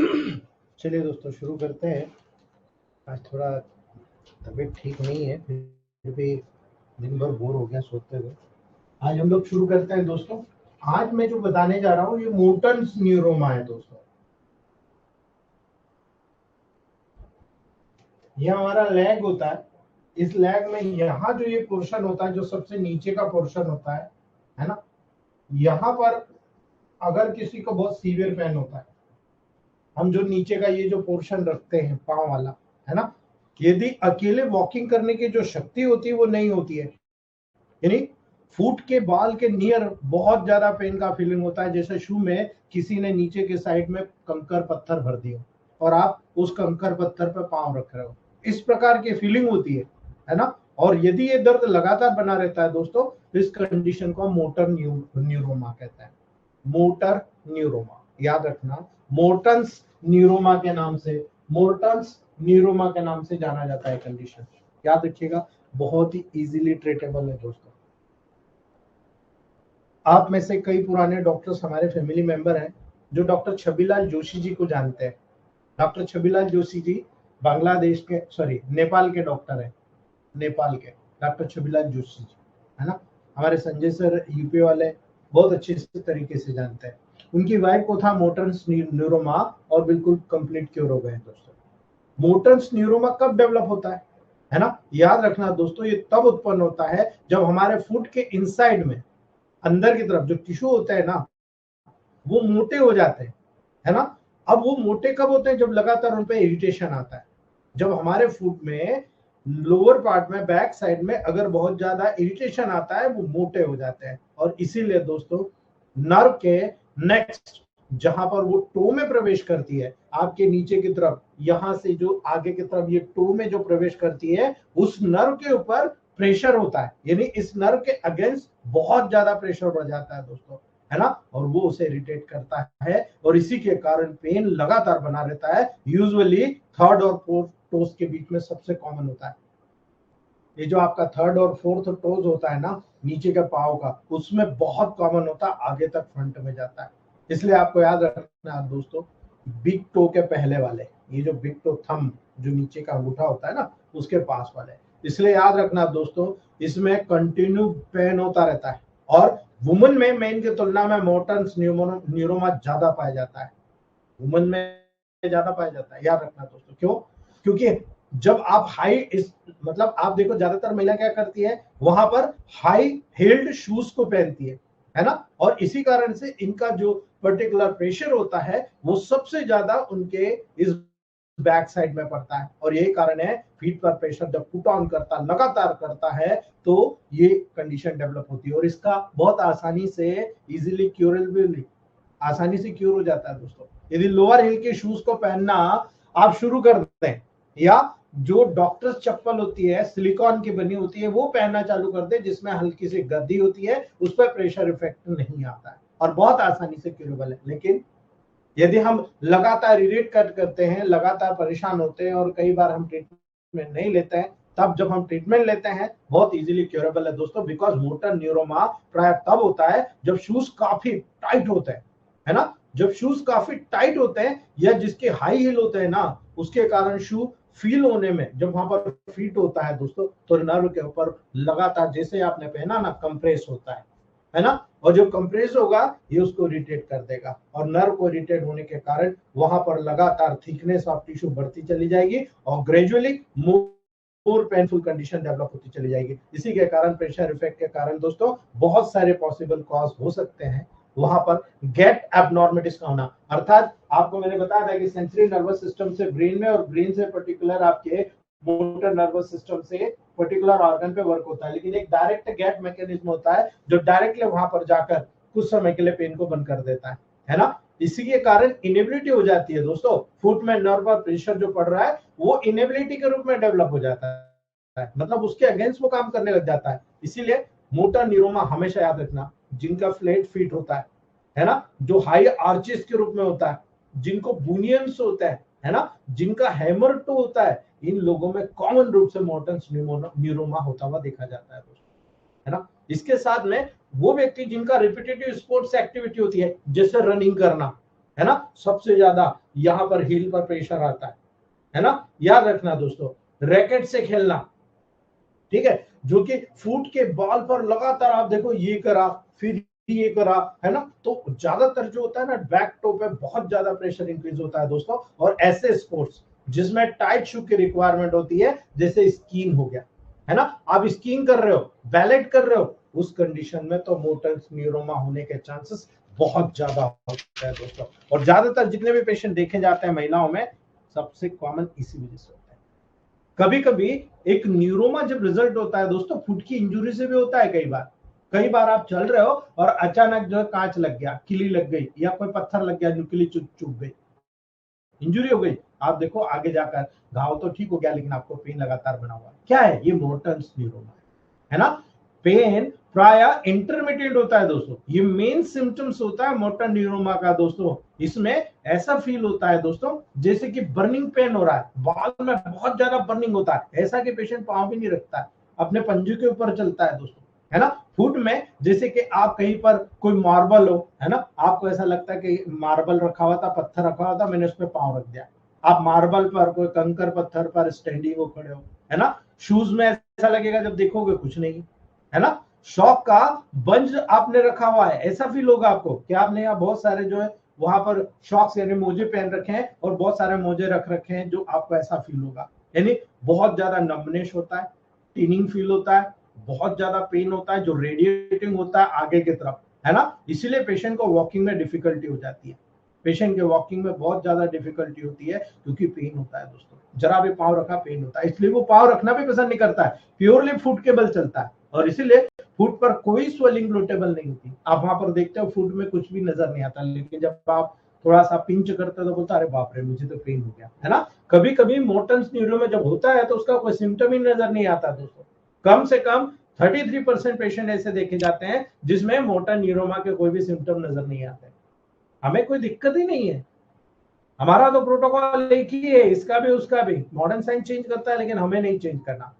चलिए दोस्तों शुरू करते हैं। आज थोड़ा तबीयत ठीक नहीं है, फिर भी दिन भर बोर हो गया सोते हुए। आज हम लोग शुरू करते हैं दोस्तों। आज मैं जो बताने जा रहा हूँ ये मोटन्स न्यूरोमा है दोस्तों। ये हमारा लैग होता है। इस लैग में यहाँ जो ये पोर्शन होता है, जो सबसे नीचे का पोर्शन होता है ना, यहाँ पर अगर किसी को बहुत सीवियर पेन होता है, हम जो नीचे का ये जो पोर्शन रखते हैं पाँव वाला, है ना, यदि अकेले वॉकिंग करने की जो शक्ति होती है वो नहीं होती है, यानी फुट के बाल के नियर बहुत ज्यादा पेन का फीलिंग होता है, जैसे शू में किसी ने नीचे के साइड में कंकर पत्थर भर दिया और आप उस कंकर पत्थर पर पांव रख रहे हो, इस प्रकार की फीलिंग होती है ना। और यदि ये दर्द लगातार बना रहता है दोस्तों, इस कंडीशन को मोटर न्यूरोमा कहते हैं। मोटर न्यूरोमा याद रखना, मोर्टन्स न्यूरोमा के नाम से, मोर्टन्स न्यूरोमा के नाम से जाना जाता है कंडीशन, याद रखिएगा। बहुत ही इजीली ट्रीटेबल है दोस्तों। आप में से कई पुराने डॉक्टर्स हमारे फैमिली मेंबर हैं जो डॉक्टर छबीलाल जोशी जी को जानते हैं। डॉक्टर छबीलाल जोशी जी बांग्लादेश के, सॉरी, नेपाल के डॉक्टर हैं। नेपाल के डॉक्टर छबीलाल जोशी जी, है ना। हमारे संजय सर यूपी वाले बहुत अच्छे तरीके से जानते हैं। उनकी वाइफ को था मोटर्स न्यूरोमा और बिल्कुल कंप्लीट क्योर हो गए दोस्तों। मोटर्स न्यूरोमा कब डेवलप होता है ना, याद रखना दोस्तों, ये तब उत्पन्न होता है जब हमारे फुट के इनसाइड में, अंदर की तरफ जो टिश्यू होते हैं ना, वो मोटे हो जाते हैं, है ना। अब वो मोटे कब होते हैं? जब लगातार उन पे इरिटेशन आता है। जब हमारे फुट में लोअर पार्ट में, बैक साइड में अगर बहुत ज्यादा इरिटेशन आता है, वो मोटे हो जाते हैं। और इसीलिए दोस्तों नर्व के नेक्स्ट, जहां पर वो टो में प्रवेश करती है, आपके नीचे की तरफ, यहां से जो आगे की तरफ ये टो में जो प्रवेश करती है, उस नर्व के ऊपर प्रेशर होता है, यानी इस नर्व के अगेंस्ट बहुत ज्यादा प्रेशर बढ़ जाता है दोस्तों, है ना। और वो उसे इरिटेट करता है और इसी के कारण पेन लगातार बना रहता है। यूजुअली थर्ड और फोर्थ टोस के बीच में सबसे कॉमन होता है। ये जो आपका थर्ड और फोर्थ टोज होता है ना, नीचे के पाँव का, उसमें बहुत कॉमन होता है, आगे तक फ्रंट में जाता है। इसलिए आपको याद रखना है दोस्तों, बिग टो के पहले वाले, ये जो बिग टो थंब जो नीचे का अंगूठा होता है ना, उसके पास वाले, इसलिए याद रखना दोस्तों, इसमें कंटिन्यू पेन होता रहता है। और वुमन में मेन की तुलना में मोटर्स न्यूरोमा ज्यादा पाया जाता है, वुमन में ज्यादा पाया जाता है, याद रखना दोस्तों। क्यों? क्योंकि जब आप हाई, इस मतलब आप देखो ज्यादातर महिला क्या करती है, वहां पर हाई हील्ड शूज को पहनती है ना। और इसी कारण से इनका जो पर्टिकुलर प्रेशर होता है वो सबसे ज्यादा उनके इस बैक साइड में पड़ता है। और यही कारण है, फीट पर प्रेशर जब पुट ऑन करता, लगातार करता है, तो ये कंडीशन डेवलप होती है। और इसका बहुत आसानी से, इजीली क्यूरेबल, आसानी से क्यूर हो जाता है दोस्तों। यदि लोअर हिल के शूज को पहनना आप शुरू कर दें, या जो डॉक्टर्स चप्पल होती है सिलिकॉन की बनी होती है वो पहनना चालू कर दे, जिसमें हल्की सी गद्दी होती है, उस पर प्रेशर इफेक्ट नहीं आता है और बहुत आसानी से क्यूरेबल है। लेकिन यदि हम लगातार इरिटेट करते हैं, लगातार परेशान होते हैं और कई बार हम ट्रीटमेंट नहीं लेते हैं, तब जब हम ट्रीटमेंट लेते हैं बहुत इजीली क्यूरेबल है दोस्तों। बिकॉज मोटर न्यूरोमा प्राय तब होता है जब शूज काफी टाइट होते हैं, है ना। जब शूज काफी टाइट होते हैं या जिसके हाई हील होते हैं ना, उसके कारण शू फील होने में, जब वहां पर फिट होता है दोस्तों, तो नर्व के ऊपर लगातार, जैसे आपने पहना ना, कंप्रेस होता है ना। और जो कंप्रेस होगा ये उसको इरिटेट कर देगा, और नर्व को इरिटेट होने के कारण वहां पर लगातार थिकनेस ऑफ टिश्यू बढ़ती चली जाएगी और ग्रेजुअली मोर पेनफुल कंडीशन डेवलप होती चली जाएगी। इसी के कारण, प्रेशर इफेक्ट के कारण दोस्तों, बहुत सारे पॉसिबल कॉज हो सकते हैं वहां पर गेट एबनॉर्मिटीज का होना। अर्थात आपको मैंने बताया था कि सेंसरी नर्वस सिस्टम से ब्रेन में, और ब्रेन से पर्टिकुलर आपके मोटर नर्वस सिस्टम से पर्टिकुलर ऑर्गन पे वर्क होता है। लेकिन एक डायरेक्ट गैप मैकेनिज्म होता है जो डायरेक्टली वहां पर जाकर कुछ समय के लिए पेन को बंद कर देता है ना। इसी के कारण इनेबिलिटी हो जाती है दोस्तों। फुट में नर्व पर प्रेशर जो पड़ रहा है वो इनेबिलिटी के रूप में डेवलप हो जाता है, मतलब उसके अगेंस्ट वो काम करने लग जाता है। इसीलिए मोटर न्यूरोमा हमेशा याद रखना, जिनका फ्लैट फीट होता है ना, जो हाई आर्चिस के रूप में होता है, जिनको बुनियंस होता है ना, जिनका हैमर टो होता है, इन लोगों में कॉमन रूप से मोटर्स न्यूरोमा होता हुआ देखा जाता है दोस्तों, है ना। इसके साथ में वो व्यक्ति जिनका रिपीटेटिव स्पोर्ट्स एक्टिविटी होती है, जैसे रनिंग करना, है ना, सबसे ज्यादा यहाँ पर हील पर प्रेशर आता है ना। याद रखना दोस्तों, रैकेट से खेलना, ठीक है, जो कि फुट के बॉल पर लगातार आप देखो ये करा फिर ये करा, है ना, तो ज्यादातर जो होता है ना बैक टो पे बहुत ज्यादा प्रेशर इंक्रीज होता है दोस्तों। और ऐसे स्पोर्ट्स जिसमें टाइट शू की रिक्वायरमेंट होती है, जैसे स्कीइंग हो गया, है ना, आप स्कीइंग कर रहे हो, बैलेट कर रहे हो, उस कंडीशन में तो मोटर न्यूरोमा होने के चांसेस बहुत ज्यादा होता है दोस्तों। और ज्यादातर जितने भी पेशेंट देखे जाते हैं महिलाओं में, सबसे कॉमन इसी वजह से होता है। कभी कभी एक न्यूरोमा जब रिजल्ट होता है दोस्तों, फुट की इंजुरी से भी होता है। कई बार आप चल रहे हो और अचानक जो है कांच लग गया, किली लग गई, या कोई पत्थर लग गया, नुकीली चुभ गई, इंजुरी हो गई, आप देखो आगे जाकर घाव तो ठीक हो गया लेकिन आपको पेन लगातार बना हुआ है। क्या है ये? मोर्टन्स न्यूरोमा है ना। पेन प्राय इंटरमीडिएट होता है दोस्तों। ये मेन सिम्टम्स होता है मोटर न्यूरोमा का दोस्तों। इसमें ऐसा फील होता है दोस्तों जैसे कि बर्निंग पेन हो रहा है, बाल में बहुत ज्यादा बर्निंग होता है, ऐसा कि पेशेंट पांव भी नहीं रखता है, अपने पंजे के ऊपर चलता है दोस्तों, है ना। फुट में जैसे कि आप कहीं पर कोई मार्बल हो, है ना, आपको ऐसा लगता है कि मार्बल रखा हुआ था, पत्थर रखा हुआ था, मैंने उस पर पांव रख दिया। आप मार्बल पर, कोई कंकर पत्थर पर स्टैंडिंग हो, खड़े हो, है ना। शूज में ऐसा लगेगा जब देखोगे कुछ नहीं, है ना। शॉक का बंज आपने रखा हुआ है, ऐसा फील होगा आपको कि आपने यहाँ बहुत सारे जो है वहां पर शॉक्स यानी मोजे पहन रखे हैं और बहुत सारे मोजे रख रखे हैं, जो आपको ऐसा फील होगा। यानी बहुत ज्यादा नमनेश होता है, टिनिंग फील होता है, बहुत ज्यादा पेन होता है जो रेडिएटिंग होता है आगे की तरफ, है ना। इसीलिए पेशेंट को वॉकिंग में डिफिकल्टी हो जाती है। पेशेंट के वॉकिंग में बहुत ज्यादा डिफिकल्टी होती है क्योंकि पेन होता है दोस्तों। जरा भी पांव रखा पेन होता है, इसलिए वो पांव रखना भी पसंद नहीं करता है, प्योरली फुट के बल चलता है। और इसीलिए फुट पर कोई स्वेलिंग नोटेबल नहीं होती। आप वहां पर देखते हो फुट में कुछ भी नजर नहीं आता, लेकिन जब आप थोड़ा सा पिंच करते हो तो बोलता अरे बाप रे मुझे तो पेन हो गया, है ना। कभी कभी मोर्टन्स न्यूरो में जब होता है तो उसका कोई सिम्टम ही नजर नहीं आता दोस्तों। कम से कम 33% पेशेंट ऐसे देखे जाते हैं जिसमें मोटर न्यूरोमा के कोई भी सिम्टम नजर नहीं आते। हमें कोई दिक्कत ही नहीं है, हमारा तो प्रोटोकॉल एक ही है, इसका भी उसका भी। मॉडर्न साइंस चेंज करता है लेकिन हमें नहीं चेंज करना।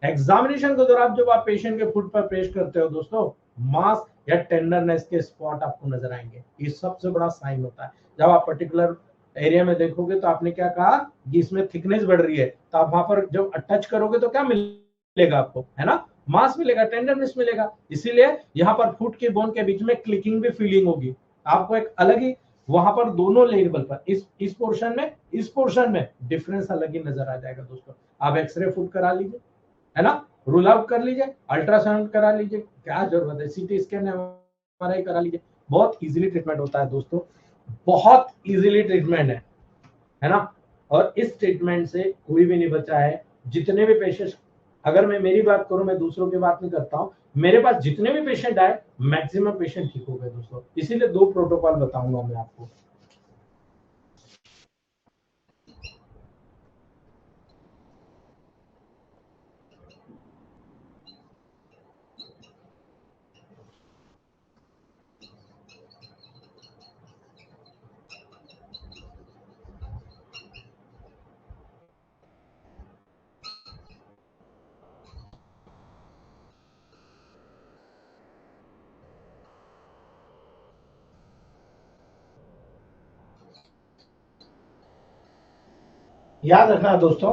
एग्जामिनेशन के दौरान जब आप पेशेंट के फुट पर पेश करते हो दोस्तों, मास या टेंडरनेस के स्पॉट आपको नजर आएंगे, ये सबसे बड़ा साइन होता है। जब आप पर्टिकुलर एरिया में देखोगे तो आपने क्या कहा कि इसमें थिकनेस बढ़ रही है, तो आप वहां पर जब टच करोगे तो क्या मिलेगा आपको, है ना, मास मिलेगा, टेंडरनेस मिलेगा। इसीलिए यहाँ पर फुट के बोन के बीच में क्लिकिंग भी फीलिंग होगी आपको, एक अलग ही वहां पर दोनों लेवल पर, इस पोर्शन में, इस पोर्शन में डिफरेंस अलग ही नजर आ जाएगा दोस्तों। आप एक्सरे फुट करा लीजिए, है ना, रूल आउट कर लीजिए, अल्ट्रासाउंड करा लीजिए, क्या जरूरत है, सीटी स्कैन एमआरआई करा लीजिए, बहुत इजीली ट्रीटमेंट होता है दोस्तों, बहुत इजीली ट्रीटमेंट है ना। और इस ट्रीटमेंट से कोई भी नहीं बचा है। जितने भी पेशेंट, अगर मैं मेरी बात करूं, मैं दूसरों की बात नहीं करता हूं, मेरे पास जितने भी पेशेंट आए मैक्सिमम पेशेंट ठीक हो गए दोस्तों। इसीलिए 2 प्रोटोकॉल बताऊंगा मैं आपको। याद रखना दोस्तों,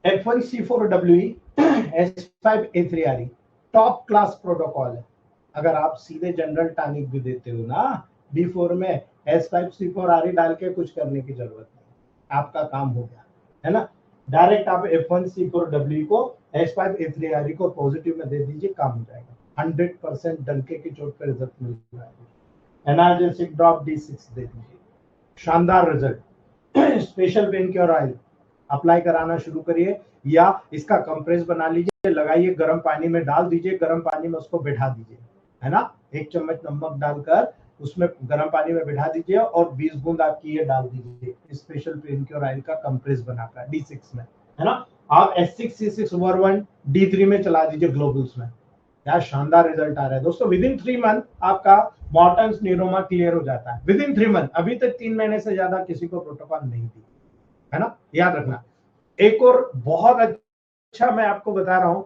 F1C4WE S5A3RE top class protocol है। अगर आप सीधे जनरल टॉनिक भी देते हो ना B4 में, S5C4RE डाल के कुछ करने की जरूरत नहीं, आपका काम हो गया, है ना। डायरेक्ट आप F1C4WE को S5A3RE को पॉजिटिव में दे दीजिए, काम हो जाएगा। 100% डंके की चोट पर रिजल्ट मिल जाएगा। एनाल्जेसिक ड्रॉप D6 दे दीजिए, शानदार result. Special pain cure oil apply कराना शुरू करिए, या इसका कंप्रेस बना लीजिए, लगाइए, गर्म पानी में डाल दीजिए, गर्म पानी में उसको बिठा दीजिए, है ना। 1 चम्मच नमक डालकर उसमें गर्म पानी में बिठा दीजिए और 20 बूंद आपकी ये डाल दीजिए, स्पेशल पेन क्योर ऑयल का कंप्रेस बनाकर D6 में, है ना। आप S6C6 D3 में चला दीजिए ग्लोबल्स में। क्या शानदार रिजल्ट आ रहा है दोस्तों। विद इन 3 मंथ आपका मॉर्टन्स न्यूरोमा क्लियर हो जाता है, विद इन 3 मंथ। अभी तक 3 महीने से ज्यादा किसी को प्रोटोकॉल नहीं दी, है ना, याद रखना। एक और बहुत अच्छा मैं आपको बता रहा हूं,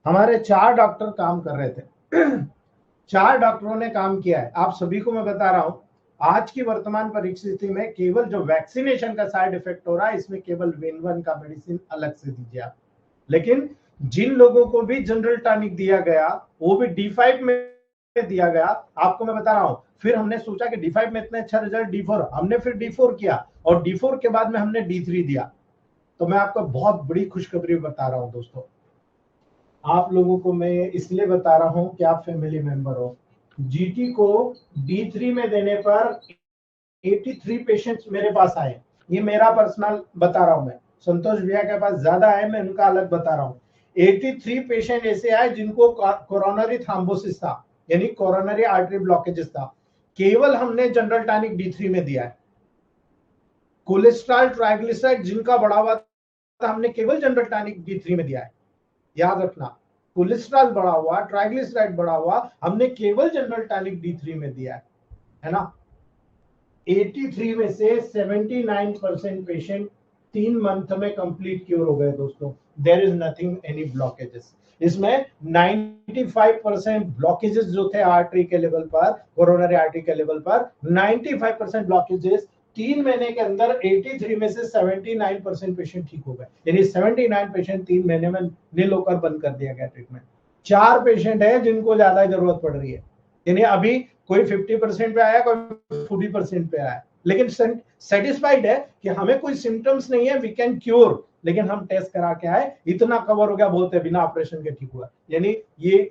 हमारे 4 डॉक्टर काम कर रहे थे 4 डॉक्टरों ने काम किया है। आप सभी को मैं बता रहा हूं, आज की वर्तमान परिस्थिति में केवल जो वैक्सीनेशन का साइड इफेक्ट हो रहा है, इसमें केवल विन-1 का मेडिसिन अलग से दीजिए आप। लेकिन जिन लोगों को भी जनरल टॉनिक दिया गया, वो भी D5 में दिया गया, आपको मैं बता रहा हूं। फिर हमने सोचा कि D5 में इतना अच्छा रिजल्ट, D4 हमने फिर D4 किया, और D4 के बाद में हमने D3 दिया। तो मैं आपको बहुत बड़ी खुशखबरी बता रहा हूं दोस्तों, आप लोगों को मैं इसलिए बता रहा हूं कि आप फैमिली मेंबर हो। GT को D3 में देने पर 83 पेशेंट्स मेरे पास आए। ये मेरा पर्सनल बता रहा हूं मैं, संतोष भैया के पास ज्यादा है, मैं उनका अलग बता रहा हूं। 83 पेशेंट ऐसे आए जिनको कोरोनरी थ्रोम्बोसिस था, यानी कोरोनरी आर्टरी ब्लॉकेजेस था। केवल हमने जनरल टॉनिक D3 में दिया है। कोलेस्ट्रॉल ट्राइग्लिसराइड जिनका बढ़ा हुआ था, हमने केवल जनरल टॉनिक D3 में दिया है। याद रखना, कोलेस्ट्रॉल बढ़ा हुआ, ट्राइग्लिसराइड बढ़ा हुआ, हमने केवल जनरल टॉनिक D3 में दिया है ना। 83 में से 79% पेशेंट 3 मंथ में कंप्लीट क्योर हो गए दोस्तों। There is nothing any blockages. इसमें 95% ब्लॉकेजेस जो थे आर्टरी के लेवल पर, कोरोनरी आर्टरी के लेवल पर 95% ब्लॉकेजेस 3 महीने के अंदर 83 में से 79% पेशेंट ठीक हो गए, यानी 79 पेशेंट 3 महीने में नील होकर बंद कर दिया गया ट्रीटमेंट। 4 पेशेंट है जिनको ज्यादा जरूरत पड़ रही है, यानी अभी कोई 50% पे आया, कोई 40% पे आया, लेकिन सेटिस्फाइड है कि हमें कोई सिम्टम्स नहीं है, वी कैन क्योर। लेकिन हम टेस्ट करा के आए, इतना कवर हो गया, बोलते बिना ऑपरेशन के ठीक हुआ। यानी ये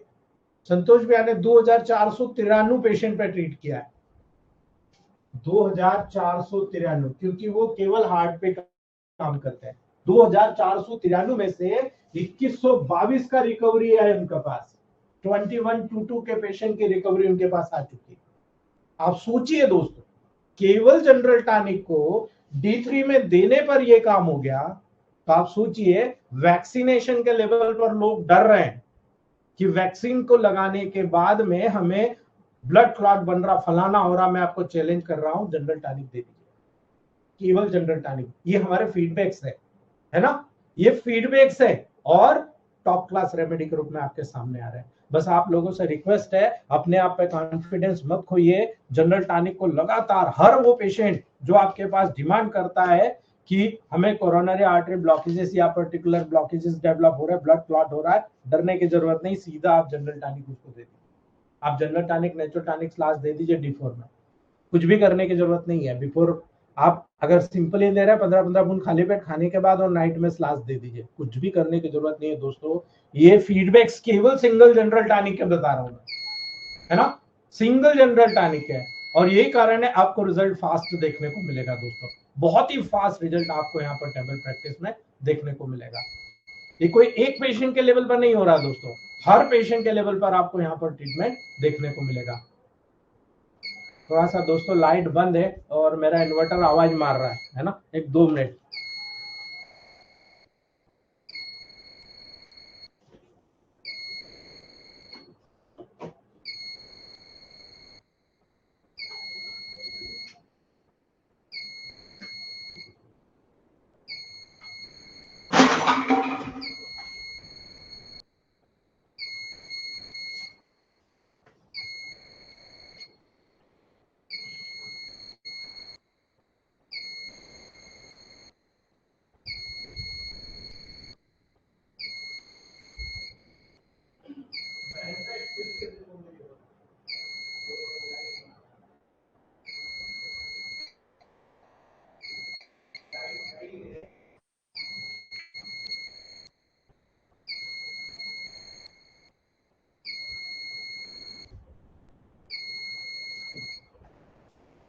संतोष भैया ने 2493 पेशेंट पे ट्रीट किया है, 2493, क्योंकि वो केवल हार्ट पे काम करते हैं। 2493 में से 2122 का रिकवरी है उनके पास। 2122 के पेशेंट की रिकवरी उनके पास आ चुकी है। आप सोचिए दोस्तों, केवल जनरल टॉनिक को D3 में देने पर यह काम हो गया। तो आप सोचिए, वैक्सीनेशन के लेवल पर लोग डर रहे हैं कि वैक्सीन को लगाने के बाद में हमें ब्लड क्लॉट बन रहा, फलाना हो रहा। मैं आपको चैलेंज कर रहा हूं, जनरल टॉनिक दे दीजिए, केवल जनरल टॉनिक। ये हमारे फीडबैक्स है ना, ये फीडबैक्स है, और टॉप क्लास रेमेडी के रूप में आपके सामने आ रहे हैं। बस आप लोगों से रिक्वेस्ट है, अपने आप पे कॉन्फिडेंस मत खोइए। जनरल टॉनिक को लगातार हर वो पेशेंट जो आपके पास डिमांड करता है कि हमें कोरोनरी आर्टरी ब्लॉकेजेस या पर्टिकुलर ब्लॉकेजेस डेवलप हो रहे हैं, ब्लड क्लॉट हो रहा है, डरने की जरूरत नहीं, सीधा आप जनरल टॉनिक उसको दे दीजिए। आप general tonic, natural tonic class दे दीजिए D4 में, कुछ भी करने की जरूरत नहीं है। बिफोर आप अगर सिंपल ही दे रहे हैं, 15-15 बूंद खाली पेट खाने के बाद और नाइट में स्लास दे दीजिए, कुछ भी करने की जरूरत नहीं है दोस्तों। ये फीडबैक्स केवल सिंगल जनरल टॉनिक के बता रहा हूं मैं, है ना, सिंगल जनरल टॉनिक है, और यही कारण है आपको रिजल्ट फास्ट देखने को मिलेगा दोस्तों। बहुत ही फास्ट रिजल्ट आपको यहाँ पर टेबल प्रैक्टिस में देखने को मिलेगा। ये कोई एक पेशेंट के लेवल पर नहीं हो रहा दोस्तों, हर पेशेंट के लेवल पर आपको यहाँ पर ट्रीटमेंट देखने को मिलेगा। थोड़ा सा दोस्तों लाइट बंद है और मेरा इन्वर्टर आवाज मार रहा है ना, 1-2 मिनट।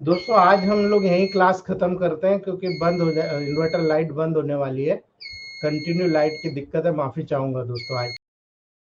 दोस्तों आज हम लोग यही क्लास खत्म करते हैं, क्योंकि बंद हो जाए, इन्वर्टर लाइट बंद होने वाली है। कंटिन्यू लाइट की दिक्कत है, माफी चाहूंगा दोस्तों आज।